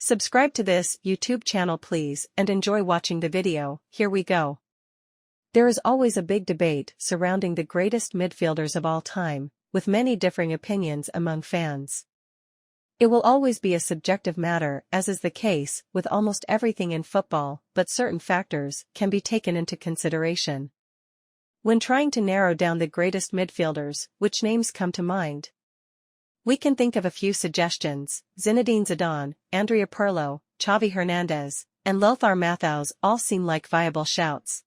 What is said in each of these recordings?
Subscribe to this YouTube channel please and enjoy watching the video. Here we go. There is always a big debate surrounding the greatest midfielders of all time, with many differing opinions among fans. It will always be a subjective matter, as is the case with almost everything in football, but certain factors can be taken into consideration. When trying to narrow down the greatest midfielders, which names come to mind? We can think of a few suggestions. Zinedine Zidane, Andrea Pirlo, Xavi Hernandez, and Lothar Matthäus all seem like viable shouts.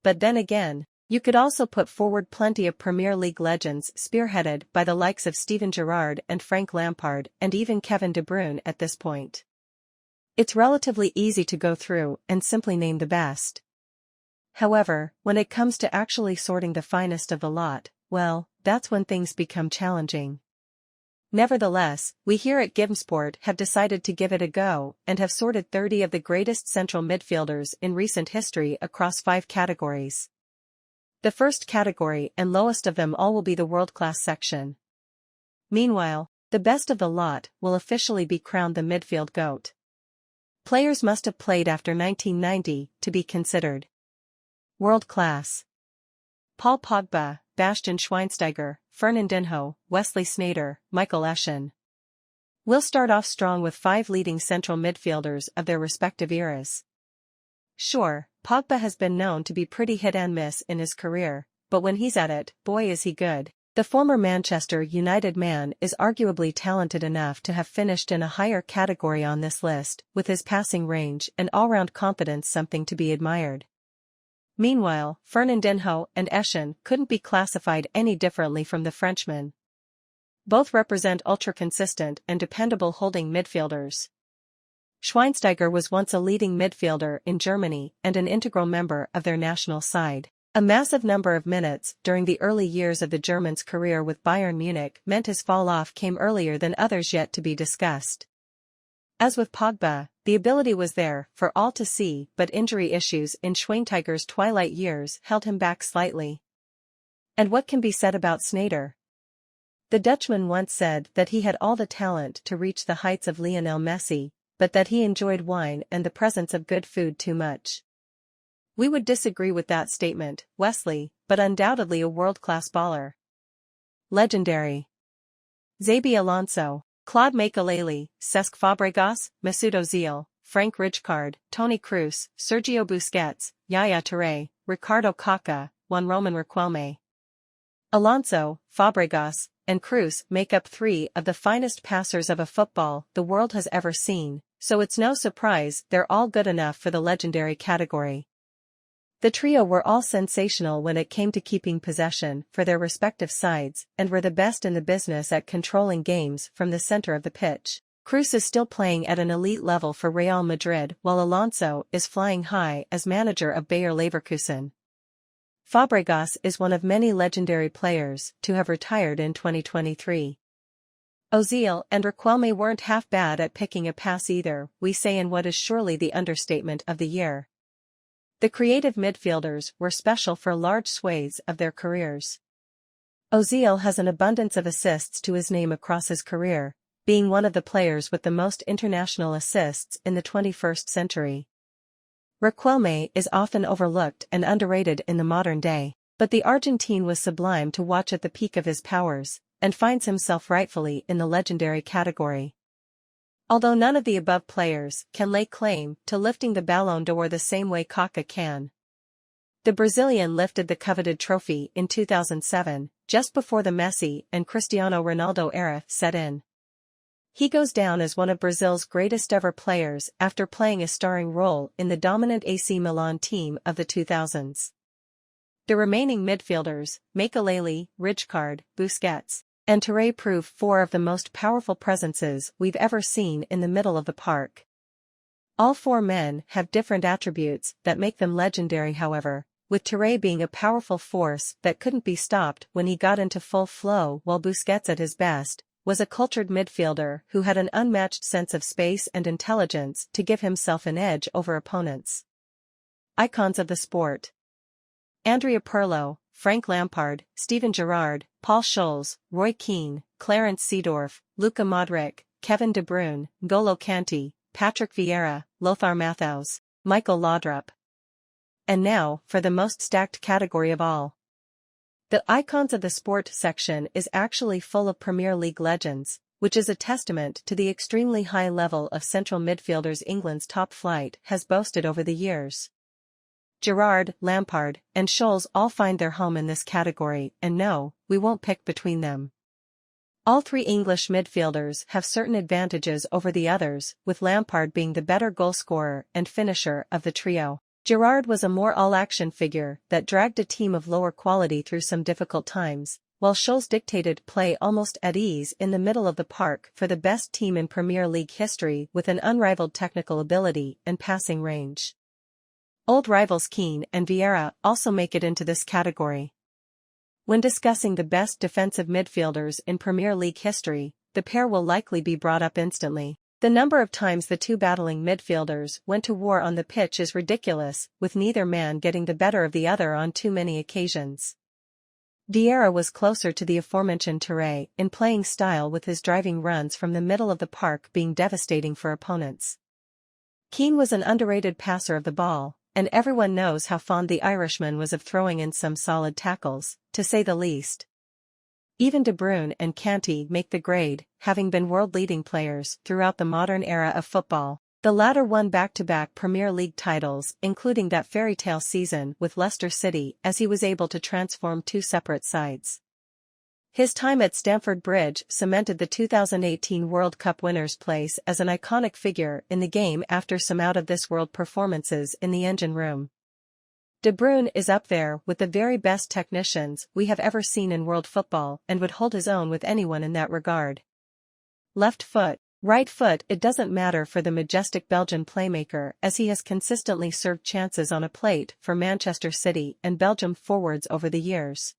But then again, you could also put forward plenty of Premier League legends spearheaded by the likes of Steven Gerrard and Frank Lampard and even Kevin De Bruyne at this point. It's relatively easy to go through and simply name the best. However, when it comes to actually sorting the finest of the lot, well, that's when things become challenging. Nevertheless, we here at GiveSport have decided to give it a go and have sorted 30 of the greatest central midfielders in recent history across 5 categories. The first category and lowest of them all will be the world-class section. Meanwhile, the best of the lot will officially be crowned the midfield GOAT. Players must have played after 1990 to be considered world-class. Paul Pogba, Bastian Schweinsteiger, Fernandinho, Wesley Sneijder, Michael Essien. We'll start off strong with 5 leading central midfielders of their respective eras. Sure, Pogba has been known to be pretty hit and miss in his career, but when he's at it, boy is he good. The former Manchester United man is arguably talented enough to have finished in a higher category on this list, with his passing range and all-round confidence something to be admired. Meanwhile, Fernandinho and Essien couldn't be classified any differently from the Frenchmen. Both represent ultra-consistent and dependable holding midfielders. Schweinsteiger was once a leading midfielder in Germany and an integral member of their national side. A massive number of minutes during the early years of the German's career with Bayern Munich meant his fall-off came earlier than others yet to be discussed. As with Pogba, the ability was there for all to see, but injury issues in Schweinsteiger's twilight years held him back slightly. And what can be said about Sneijder? The Dutchman once said that he had all the talent to reach the heights of Lionel Messi, but that he enjoyed wine and the presence of good food too much. We would disagree with that statement, Wesley, but undoubtedly a world-class baller. Legendary. Xabi Alonso, Claude Makelele, Cesc Fabregas, Mesut Ozil, Frank Rijkaard, Toni Kroos, Sergio Busquets, Yaya Touré, Ricardo Kaká, Juan Roman Riquelme. Alonso, Fabregas, and Kroos make up 3 of the finest passers of a football the world has ever seen, so it's no surprise they're all good enough for the legendary category. The trio were all sensational when it came to keeping possession for their respective sides and were the best in the business at controlling games from the center of the pitch. Kroos is still playing at an elite level for Real Madrid while Alonso is flying high as manager of Bayer Leverkusen. Fabregas is one of many legendary players to have retired in 2023. Ozil and Riquelme weren't half bad at picking a pass either, we say in what is surely the understatement of the year. The creative midfielders were special for large swathes of their careers. Ozil has an abundance of assists to his name across his career, being one of the players with the most international assists in the 21st century. Riquelme is often overlooked and underrated in the modern day, but the Argentine was sublime to watch at the peak of his powers, and finds himself rightfully in the legendary category. Although none of the above players can lay claim to lifting the Ballon d'Or the same way Kaká can. The Brazilian lifted the coveted trophy in 2007, just before the Messi and Cristiano Ronaldo era set in. He goes down as one of Brazil's greatest ever players after playing a starring role in the dominant AC Milan team of the 2000s. The remaining midfielders, Makelele, Rijkaard, Busquets, and Touré prove 4 of the most powerful presences we've ever seen in the middle of the park. All 4 men have different attributes that make them legendary however, with Touré being a powerful force that couldn't be stopped when he got into full flow while Busquets at his best was a cultured midfielder who had an unmatched sense of space and intelligence to give himself an edge over opponents. Icons of the sport. Andrea Pirlo, Frank Lampard, Steven Gerrard, Paul Scholes, Roy Keane, Clarence Seedorf, Luka Modric, Kevin De Bruyne, N'Golo Kanté, Patrick Vieira, Lothar Matthäus, Michael Laudrup. And now, for the most stacked category of all. The Icons of the Sport section is actually full of Premier League legends, which is a testament to the extremely high level of central midfielders England's top flight has boasted over the years. Gerrard, Lampard, and Scholes all find their home in this category, and no, we won't pick between them. All three English midfielders have certain advantages over the others, with Lampard being the better goalscorer and finisher of the trio. Gerrard was a more all-action figure that dragged a team of lower quality through some difficult times, while Scholes dictated play almost at ease in the middle of the park for the best team in Premier League history with an unrivaled technical ability and passing range. Old rivals Keane and Vieira also make it into this category. When discussing the best defensive midfielders in Premier League history, the pair will likely be brought up instantly. The number of times the two battling midfielders went to war on the pitch is ridiculous, with neither man getting the better of the other on too many occasions. Vieira was closer to the aforementioned Touré in playing style, with his driving runs from the middle of the park being devastating for opponents. Keane was an underrated passer of the ball, and everyone knows how fond the Irishman was of throwing in some solid tackles, to say the least. Even De Bruyne and Kanté make the grade, having been world-leading players throughout the modern era of football. The latter won back-to-back Premier League titles, including that fairy-tale season with Leicester City, as he was able to transform two separate sides. His time at Stamford Bridge cemented the 2018 World Cup winner's place as an iconic figure in the game after some out-of-this-world performances in the engine room. De Bruyne is up there with the very best technicians we have ever seen in world football and would hold his own with anyone in that regard. Left foot, right foot, it doesn't matter for the majestic Belgian playmaker, as he has consistently served chances on a plate for Manchester City and Belgium forwards over the years.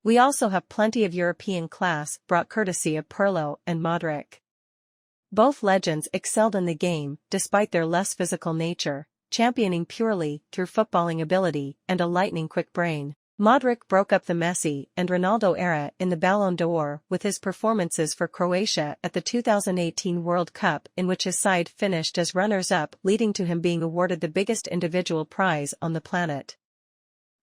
We also have plenty of European class brought courtesy of Pirlo and Modric. Both legends excelled in the game despite their less physical nature, championing purely through footballing ability and a lightning-quick brain. Modric broke up the Messi and Ronaldo era in the Ballon d'Or with his performances for Croatia at the 2018 World Cup, in which his side finished as runners-up, leading to him being awarded the biggest individual prize on the planet.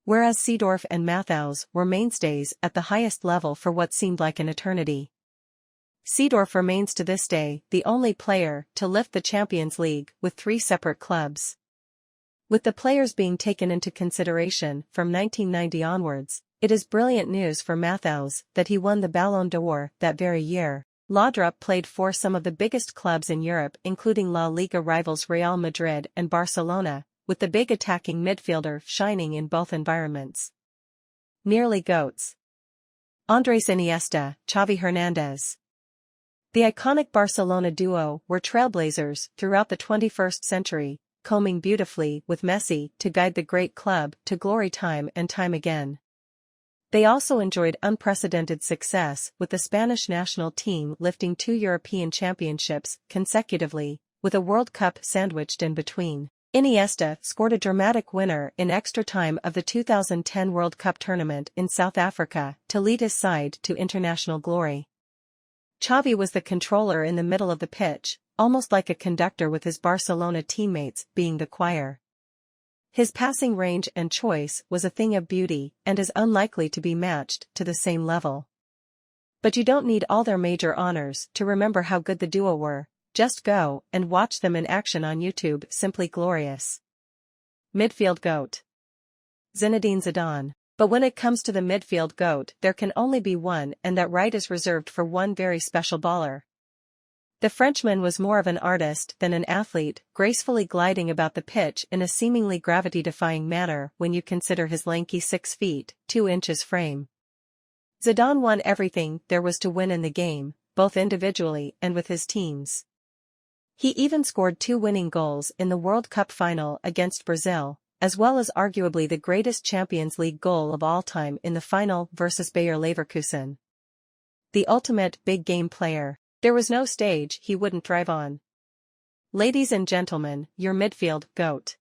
Whereas Seedorf and Matthäus were mainstays at the highest level for what seemed like an eternity. Seedorf remains to this day the only player to lift the Champions League with 3 separate clubs. With the players being taken into consideration from 1990 onwards, it is brilliant news for Matthäus that he won the Ballon d'Or that very year. Laudrup played for some of the biggest clubs in Europe, including La Liga rivals Real Madrid and Barcelona, with the big attacking midfielder shining in both environments. Nearly GOATs. Andres Iniesta, Xavi Hernandez. The iconic Barcelona duo were trailblazers throughout the 21st century, combing beautifully with Messi to guide the great club to glory time and time again. They also enjoyed unprecedented success, with the Spanish national team lifting 2 European championships consecutively, with a World Cup sandwiched in between. Iniesta scored a dramatic winner in extra time of the 2010 World Cup tournament in South Africa to lead his side to international glory. Xavi was the controller in the middle of the pitch, almost like a conductor, with his Barcelona teammates being the choir. His passing range and choice was a thing of beauty and is unlikely to be matched to the same level. But you don't need all their major honors to remember how good the duo were. Just go and watch them in action on YouTube. Simply glorious. Midfield GOAT. Zinedine Zidane. But when it comes to the midfield GOAT, there can only be one, and that right is reserved for one very special baller. The Frenchman was more of an artist than an athlete, gracefully gliding about the pitch in a seemingly gravity-defying manner when you consider his lanky 6 feet, 2 inches frame. Zidane won everything there was to win in the game, both individually and with his teams. He even scored 2 winning goals in the World Cup final against Brazil, as well as arguably the greatest Champions League goal of all time in the final versus Bayer Leverkusen. The ultimate big game player. There was no stage he wouldn't drive on. Ladies and gentlemen, your midfield GOAT.